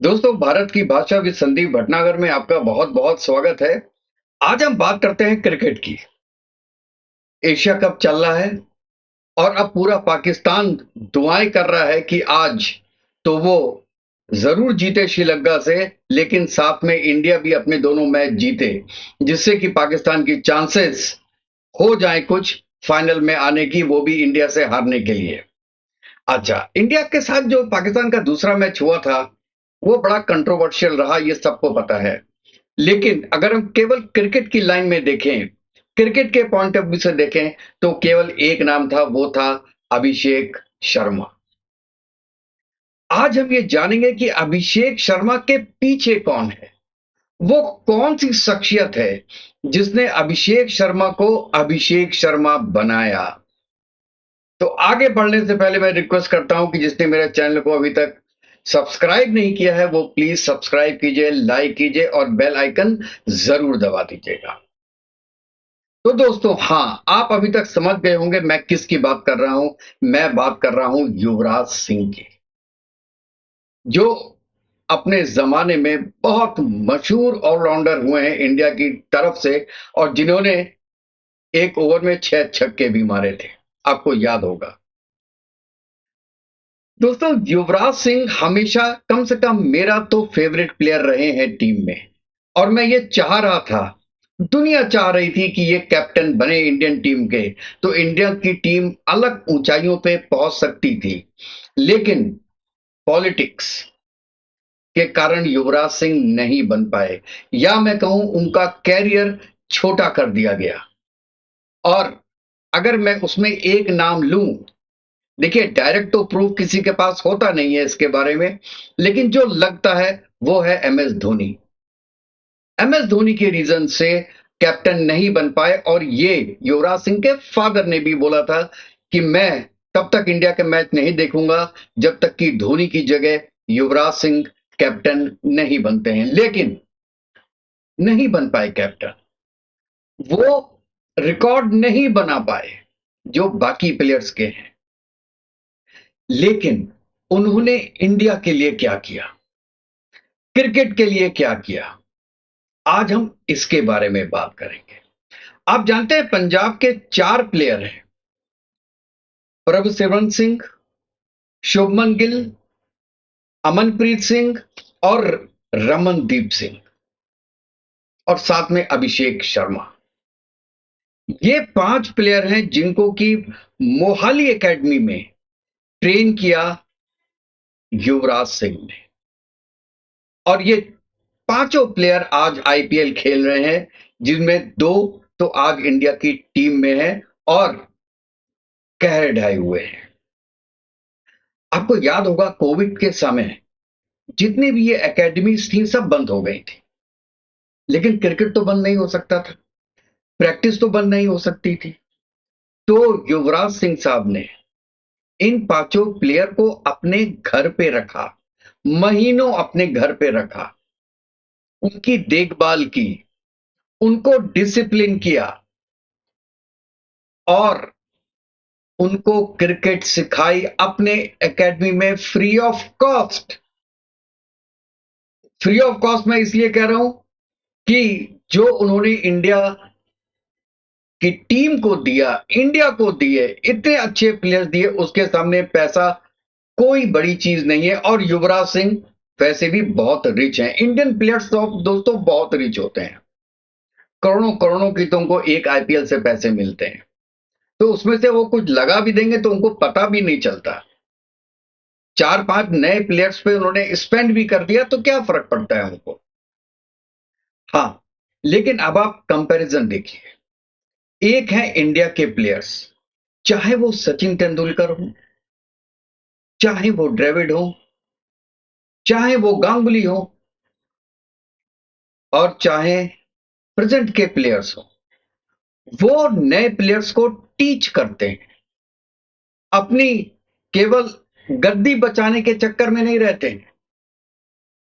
दोस्तों, भारत की भाषा विद संदीप भटनागर में आपका बहुत बहुत स्वागत है। आज हम बात करते हैं क्रिकेट की। एशिया कप चल रहा है और अब पूरा पाकिस्तान दुआएं कर रहा है कि आज तो वो जरूर जीते श्रीलंका से, लेकिन साथ में इंडिया भी अपने दोनों मैच जीते, जिससे कि पाकिस्तान की चांसेस हो जाए कुछ फाइनल में आने की, वो भी इंडिया से हारने के लिए। अच्छा, इंडिया के साथ जो पाकिस्तान का दूसरा मैच हुआ था, वो बड़ा कंट्रोवर्शियल रहा, ये सबको पता है। लेकिन अगर हम केवल क्रिकेट की लाइन में देखें, क्रिकेट के पॉइंट ऑफ व्यू से देखें, तो केवल एक नाम था, वो था अभिषेक शर्मा। आज हम ये जानेंगे कि अभिषेक शर्मा के पीछे कौन है, वो कौन सी शख्सियत है जिसने अभिषेक शर्मा को अभिषेक शर्मा बनाया। तो आगे बढ़ने से पहले मैं रिक्वेस्ट करता हूं कि जिसने मेरे चैनल को अभी तक सब्सक्राइब नहीं किया है, वो प्लीज सब्सक्राइब कीजिए, लाइक कीजिए और बेल आइकन जरूर दबा दीजिएगा। तो दोस्तों, हाँ, आप अभी तक समझ गए होंगे मैं किसकी बात कर रहा हूं। मैं बात कर रहा हूं युवराज सिंह की, जो अपने जमाने में बहुत मशहूर ऑलराउंडर हुए हैं इंडिया की तरफ से, और जिन्होंने एक ओवर में 6 छक्के भी मारे थे, आपको याद होगा। दोस्तों, युवराज सिंह हमेशा, कम से कम मेरा तो फेवरेट प्लेयर रहे हैं टीम में, और मैं ये चाह रहा था, दुनिया चाह रही थी कि ये कैप्टन बने इंडियन टीम के, तो इंडिया की टीम अलग ऊंचाइयों पे पहुंच सकती थी। लेकिन पॉलिटिक्स के कारण युवराज सिंह नहीं बन पाए, या मैं कहूं उनका कैरियर छोटा कर दिया गया। और अगर मैं उसमें एक नाम लूं, देखिए, डायरेक्ट तो प्रूफ किसी के पास होता नहीं है इसके बारे में, लेकिन जो लगता है वो है M S Dhoni. M S Dhoni के रीजन से कैप्टन नहीं बन पाए, और ये युवराज सिंह के फादर ने भी बोला था कि मैं तब तक इंडिया के मैच नहीं देखूंगा जब तक कि धोनी की जगह युवराज सिंह कैप्टन नहीं बनते हैं। लेकिन नहीं बन पाए कैप्टन, वो रिकॉर्ड नहीं बना पाए जो बाकी प्लेयर्स के हैं। लेकिन उन्होंने इंडिया के लिए क्या किया, क्रिकेट के लिए क्या किया, आज हम इसके बारे में बात करेंगे। आप जानते हैं पंजाब के 4 प्लेयर हैं, प्रभसिमरन सिंह, शुभमन गिल, अमनप्रीत सिंह और रमनदीप सिंह, और साथ में अभिषेक शर्मा। ये 5 प्लेयर हैं जिनको कि मोहाली एकेडमी में ट्रेन किया युवराज सिंह ने, और ये पांचों प्लेयर आज आईपीएल खेल रहे हैं, जिनमें 2 तो आज इंडिया की टीम में हैं और कहर ढाए हुए हैं। आपको याद होगा कोविड के समय जितनी भी ये एकेडमीज थी, सब बंद हो गई थी, लेकिन क्रिकेट तो बंद नहीं हो सकता था, प्रैक्टिस तो बंद नहीं हो सकती थी। तो युवराज सिंह साहब ने इन पांचों प्लेयर को अपने घर पे रखा, महीनों अपने घर पे रखा, उनकी देखभाल की, उनको डिसिप्लिन किया, और उनको क्रिकेट सिखाई अपने एकेडमी में free of cost. Free of cost मैं इसलिए कह रहा हूं कि जो उन्होंने इंडिया की टीम को दिया, इंडिया को दिए, इतने अच्छे प्लेयर्स दिए, उसके सामने पैसा कोई बड़ी चीज नहीं है। और युवराज सिंह वैसे भी बहुत रिच हैं। इंडियन प्लेयर्स तो दोस्तों बहुत रिच होते हैं, करोड़ों करोड़ों की तो उनको एक आईपीएल से पैसे मिलते हैं, तो उसमें से वो कुछ लगा भी देंगे तो उनको पता भी नहीं चलता। 4-5 नए प्लेयर्स पे उन्होंने स्पेंड भी कर दिया, तो क्या फर्क पड़ता है उनको। हाँ, लेकिन अब आप कंपैरिजन देखिए, एक है इंडिया के प्लेयर्स, चाहे वो सचिन तेंदुलकर हो, चाहे वो द्रविड़ हो, चाहे वो गांगुली हो, और चाहे प्रेजेंट के प्लेयर्स हो, वो नए प्लेयर्स को टीच करते हैं, अपनी केवल गद्दी बचाने के चक्कर में नहीं रहते हैं,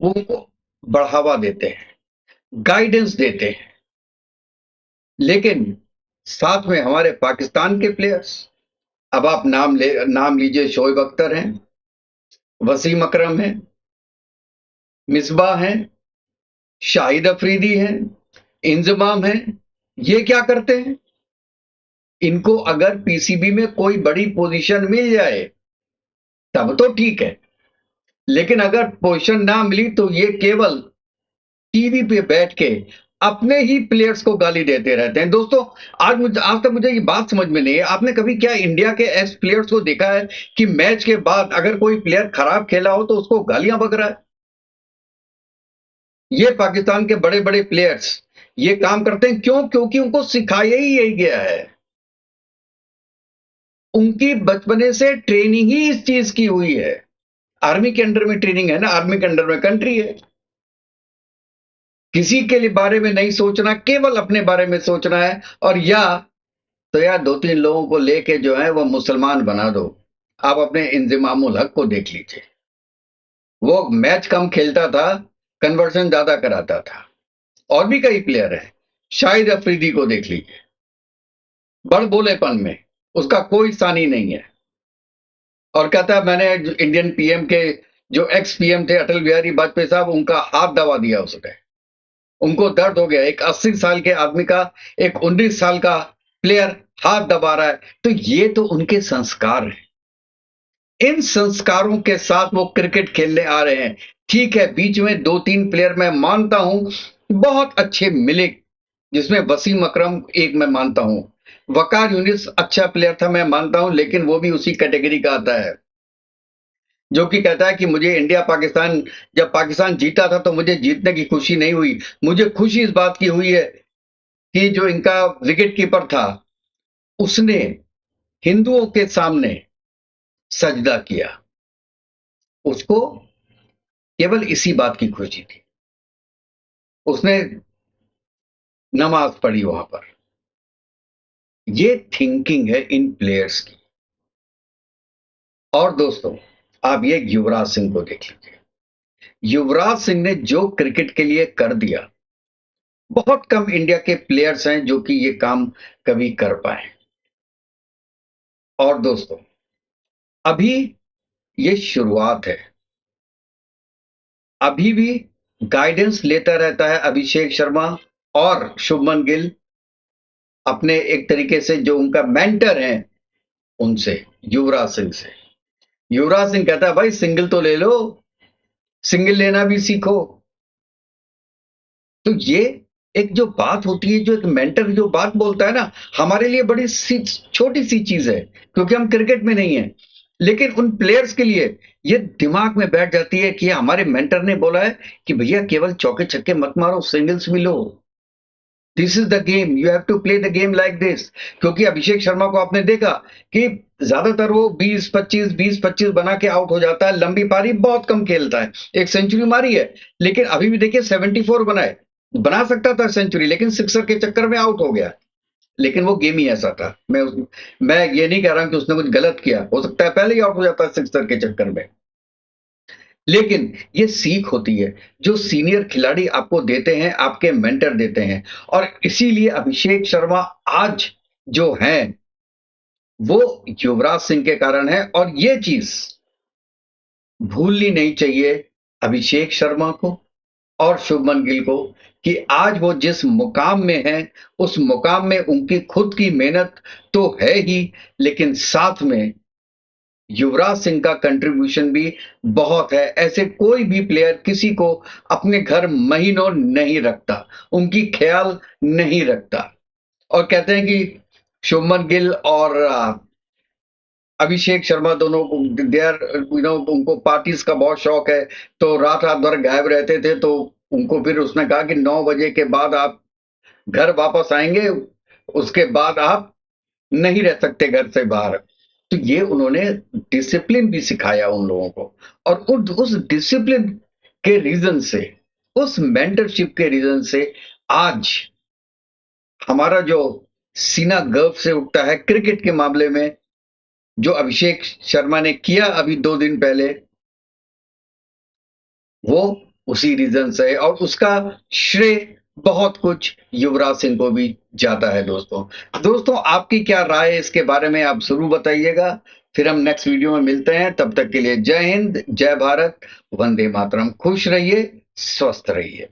वो उनको बढ़ावा देते हैं, गाइडेंस देते हैं। लेकिन साथ में हमारे पाकिस्तान के प्लेयर्स, अब आप नाम लीजिए, शोएब अख्तर हैं, वसीम अकरम हैं, मिसबाह हैं, शाहिद अफरीदी हैं, इंजमाम हैं। ये क्या करते हैं? इनको अगर पीसीबी में कोई बड़ी पोजीशन मिल जाए तब तो ठीक है, लेकिन अगर पोजीशन ना मिली तो ये केवल टीवी पे बैठ के अपने ही प्लेयर्स को गाली देते रहते हैं। दोस्तों, आज तक मुझे ये बात समझ में नहीं है, आपने कभी क्या इंडिया के एस प्लेयर्स को देखा है कि मैच के बाद अगर कोई प्लेयर खराब खेला हो तो उसको गालियां बक रहा है? ये पाकिस्तान के बड़े बड़े प्लेयर्स ये काम करते हैं, क्यों? क्योंकि उनको सिखाया ही यही गया है। उनकी बचपने से ट्रेनिंग ही इस चीज की हुई है। आर्मी के अंडर में ट्रेनिंग है ना, आर्मी के अंडर में कंट्री है। किसी के लिए बारे में नहीं सोचना, केवल अपने बारे में सोचना है। और या तो यार दो तीन लोगों को लेके जो है वो मुसलमान बना दो। आप अपने इंजमामुल हक को देख लीजिए, वो मैच कम खेलता था, कन्वर्जन ज्यादा कराता था। और भी कई प्लेयर हैं, शाहिद अफरीदी को देख लीजिए, बड़ बोलेपन में उसका कोई सानी नहीं है। और कहता है मैंने इंडियन पीएम के जो एक्स पीएम थे अटल बिहारी वाजपेयी साहब, उनका हाथ दबा दिया उसने। उनको दर्द हो गया, एक 80 साल के आदमी का एक 19 साल का प्लेयर हाथ दबा रहा है। तो ये तो उनके संस्कार हैं, इन संस्कारों के साथ वो क्रिकेट खेलने आ रहे हैं। ठीक है, बीच में दो तीन प्लेयर मैं मानता हूं बहुत अच्छे मिले, जिसमें वसीम अकरम एक मैं मानता हूं, वकार यूनिस अच्छा प्लेयर था मैं मानता हूं, लेकिन वो भी उसी कैटेगरी का आता है जो कि कहता है कि मुझे इंडिया पाकिस्तान, जब पाकिस्तान जीता था तो मुझे जीतने की खुशी नहीं हुई, मुझे खुशी इस बात की हुई है कि जो इनका विकेट कीपर था उसने हिंदुओं के सामने सजदा किया। उसको केवल इसी बात की खुशी थी, उसने नमाज पढ़ी वहां पर। ये थिंकिंग है इन प्लेयर्स की। और दोस्तों, आप ये युवराज सिंह को देख लीजिए, युवराज सिंह ने जो क्रिकेट के लिए कर दिया, बहुत कम इंडिया के प्लेयर्स हैं जो कि ये काम कभी कर पाए। और दोस्तों, अभी ये शुरुआत है, अभी भी गाइडेंस लेता रहता है अभिषेक शर्मा और शुभमन गिल, अपने एक तरीके से जो उनका मेंटर है उनसे, युवराज सिंह से। युवराज सिंह कहता है भाई सिंगल तो ले लो, सिंगल लेना भी सीखो। तो ये एक जो बात होती है, जो एक मेंटर जो बात बोलता है ना, हमारे लिए बड़ी सी छोटी सी चीज है क्योंकि हम क्रिकेट में नहीं है, लेकिन उन प्लेयर्स के लिए ये दिमाग में बैठ जाती है कि हमारे मेंटर ने बोला है कि भैया केवल चौके छक्के मत मारो, सिंगल्स भी लो। This is the game, you have to play the game like this. क्योंकि अभिषेक शर्मा को आपने देखा कि ज्यादातर वो 20-25 बना के आउट हो जाता है, लंबी पारी बहुत कम खेलता है। एक सेंचुरी मारी है, लेकिन अभी भी देखिए 74 बनाए, बना सकता था सेंचुरी, लेकिन सिक्सर के चक्कर में आउट हो गया। लेकिन वो गेम ही ऐसा था। मैं ये नहीं कह रहा हूं कि उसने कुछ गलत किया, हो सकता है पहले ही आउट हो जाता है सिक्सर के चक्कर में। लेकिन ये सीख होती है जो सीनियर खिलाड़ी आपको देते हैं, आपके मेंटर देते हैं। और इसीलिए अभिषेक शर्मा आज जो हैं वो युवराज सिंह के कारण है। और ये चीज भूलनी नहीं चाहिए अभिषेक शर्मा को और शुभमन गिल को कि आज वो जिस मुकाम में है उस मुकाम में उनकी खुद की मेहनत तो है ही, लेकिन साथ में युवराज सिंह का कंट्रीब्यूशन भी बहुत है। ऐसे कोई भी प्लेयर किसी को अपने घर महीनों नहीं रखता, उनकी ख्याल नहीं रखता। और कहते हैं कि शुभमन गिल और अभिषेक शर्मा दोनों को देयर उनको पार्टीज का बहुत शौक है, तो रात रात भर गायब रहते थे। तो उनको फिर उसने कहा कि 9 बजे के बाद आप घर वापस आएंगे, उसके बाद आप नहीं रह सकते घर से बाहर। तो ये उन्होंने डिसिप्लिन भी सिखाया उन लोगों को। और उस डिसिप्लिन के रीजन से, उस मेंटरशिप के रीजन से आज हमारा जो सीना गर्व से उठता है क्रिकेट के मामले में, जो अभिषेक शर्मा ने किया अभी 2 दिन पहले, वो उसी रीजन से है। और उसका श्रेय बहुत कुछ युवराज सिंह को भी जाता है। दोस्तों आपकी क्या राय है इसके बारे में, आप जरूर बताइएगा। फिर हम नेक्स्ट वीडियो में मिलते हैं, तब तक के लिए जय हिंद, जय भारत, वंदे मातरम। खुश रहिए, स्वस्थ रहिए।